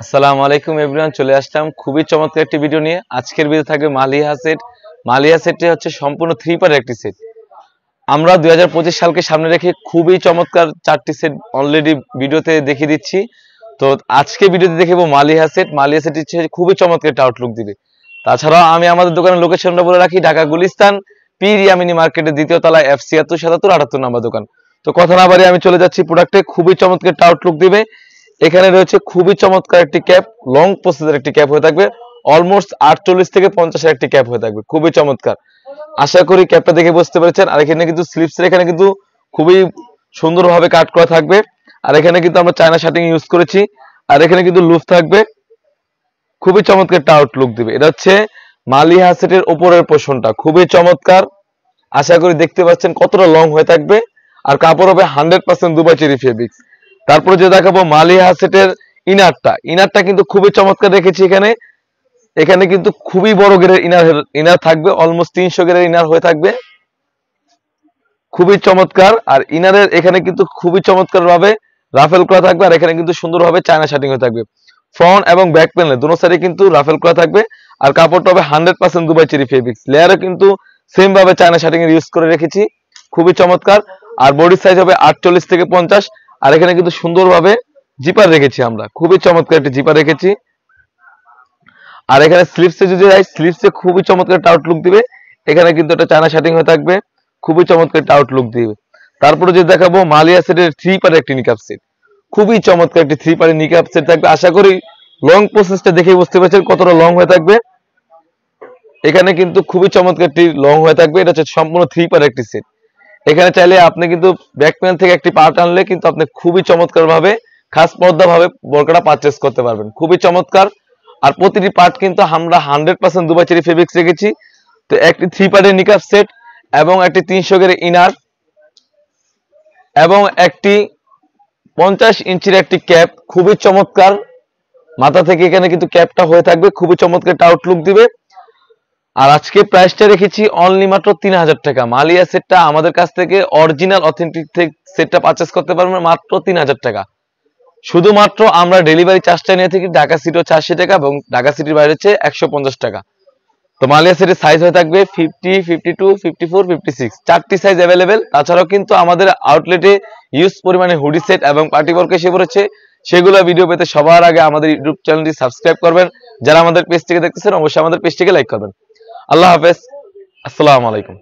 আসসালামু আলাইকুম এভরিওয়ান, চলে আসলাম খুবই চমৎকার একটি ভিডিও নিয়ে। আজকের ভিডিও থাকবে মালিহা সেট। মালিহা সেটটি হচ্ছে সম্পূর্ণ 3 পার্টের একটি সেট। আমরা 2025 সালকে সামনে রেখে খুবই চমৎকার 4টি সেট অলরেডি ভিডিওতে দেখিয়ে দিচ্ছি। তো আজকে ভিডিওতে দেখাবো মালিহা সেট। মালিহা সেট হচ্ছে খুবই চমৎকার একটা আউটলুক দিবে। তাছাড়াও আমি আমাদের দোকানের লোকেশনটা বলে রাখি, ঢাকা গুলিস্তান পীর ইয়ামিনী মার্কেটের 2য় তলায় F76 77 78 নম্বর দোকান। তো কথা না বাড়িয়ে আমি চলে যাচ্ছি প্রোডাক্টে। খুবই চমৎকার একটা আউটলুক দিবে। এখানে রয়েছে খুবই চমৎকার একটি ক্যাপ, লং প্রসেসের একটি ক্যাপ হয়ে থাকবে, অলমোস্ট 48 থেকে 50 এর একটি ক্যাপ হয়ে থাকবে, খুবই চমৎকার। আশা করি ক্যাপটা দেখে বুঝতে পেরেছেন। আর এখানে কিন্তু স্লিপসের এখানে কিন্তু খুবই সুন্দরভাবে কাট করা থাকবে। আর এখানে কিন্তু আমরা চায়না শার্টিং ইউজ করেছি। আর এখানে কিন্তু লুফ থাকবে, খুবই চমৎকার একটা আউটলুক দিবে। এটা হচ্ছে মালিহা সেটের উপরের পোর্শনটা, খুবই চমৎকার। আশা করি দেখতে পাচ্ছেন কতটা লং হয়ে থাকবে। আর কাপড় হবে 100% দুবাই চেরি ফেব্রিক্স। তারপরে যে দেখাবো মালিহা সেটের ইনারটা কিন্তু খুবই চমৎকার রেখেছি। এখানে কিন্তু খুবই বড় গেরের ইনার থাকবে, অলমোস্ট 300 গেরের ইনার হয়ে থাকবে, খুবই চমৎকার। আর ইনারের এখানে কিন্তু খুবই চমৎকার ভাবে রাফেল করা থাকবে। আর এখানে কিন্তু সুন্দরভাবে চায়না শার্টিং হয়ে থাকবে। ফ্রন্ট এবং ব্যাক প্যানেলে দুনো সাইডে কিন্তু রাফেল করা থাকবে। আর কাপড়টা হবে 100% দুবাই চেরি ফেব্রিক্স। লেয়ারও কিন্তু সেম ভাবে চায়না শার্টিং এর ইউজ করে রেখেছি, খুবই চমৎকার। আর বডি সাইজ হবে 48 থেকে 50। আর এখানে কিন্তু সুন্দরভাবে জিপার রেখেছি, আমরা খুবই চমৎকার একটি জিপার রেখেছি। আর এখানে স্লিপসে যদি যাই, স্লিপসে খুবই চমৎকার একটা আউটলুক দিবে। এখানে কিন্তু একটা চায়না শার্টিং হয়ে থাকবে, খুবই চমৎকার একটা আউটলুক দিবে। তারপরে যে দেখাবো মালিয়া সেটের 3 পার্টের একটি নিকাপ সেট, খুবই চমৎকার একটি 3 পার্টের নিকাপ সেট থাকবে। আশা করি লং প্রসেসটা দেখে বুঝতে পারছেন কতটা লং হয়ে থাকবে। এখানে কিন্তু খুবই চমৎকার একটি লং হয়ে থাকবে। এটা হচ্ছে সম্পূর্ণ 3 পার্টের একটি সেট। এখানে চাইলে আপনি কিন্তু ব্যাক প্যানেল থেকে একটি পার্ট আনলে কিন্তু আপনি খুবই চমৎকার ভাবে খাস পর্দা ভাবে বোরকাটা পারচেজ করতে পারবেন, খুবই চমৎকার। আর প্রতিটি পার্ট কিন্তু আমরা 100% দুবাই চেরি ফেব্রিক্স রেখেছি। তো একটি 3 পার্টের নিকাপ সেট এবং একটি 300 গেরের ইনার এবং একটি 50 ইঞ্চির একটি ক্যাপ, খুবই চমৎকার। মাথা থেকে এখানে কিন্তু ক্যাপটা হয়ে থাকবে, খুবই চমৎকার একটা আউটলুক দিবে। আর আজকে প্রাইসটা রেখেছি অনলি মাত্র 3000 টাকা। মালিয়া সেটটা আমাদের কাছ থেকে অরিজিনাল অথেন্টিক সেটটা পারচেজ করতে পারবেন মাত্র 3000 টাকা। শুধুমাত্র আমরা ডেলিভারি চার্জটা নিয়ে থাকি ঢাকা সিটি হচ্ছে 80 টাকা এবং ঢাকা সিটির বাইরে হচ্ছে 150 টাকা। তো মালিয়া সেটের সাইজ হয়ে থাকবে 50, 52, 54, 56, 4টি সাইজ অ্যাভেলেবেল। তাছাড়াও কিন্তু আমাদের আউটলেটে ইউজ পরিমাণে হুডি সেট এবং পার্টি ওয়ার্ক এসে পড়েছে। সেগুলো ভিডিও পেতে সবার আগে আমাদের ইউটিউব চ্যানেলটি সাবস্ক্রাইব করবেন। যারা আমাদের পেজ থেকে দেখতেছেন অবশ্যই আমাদের পেজটিকে লাইক করবেন। আল্লাহ হাফেজ, আসসালামু আলাইকুম।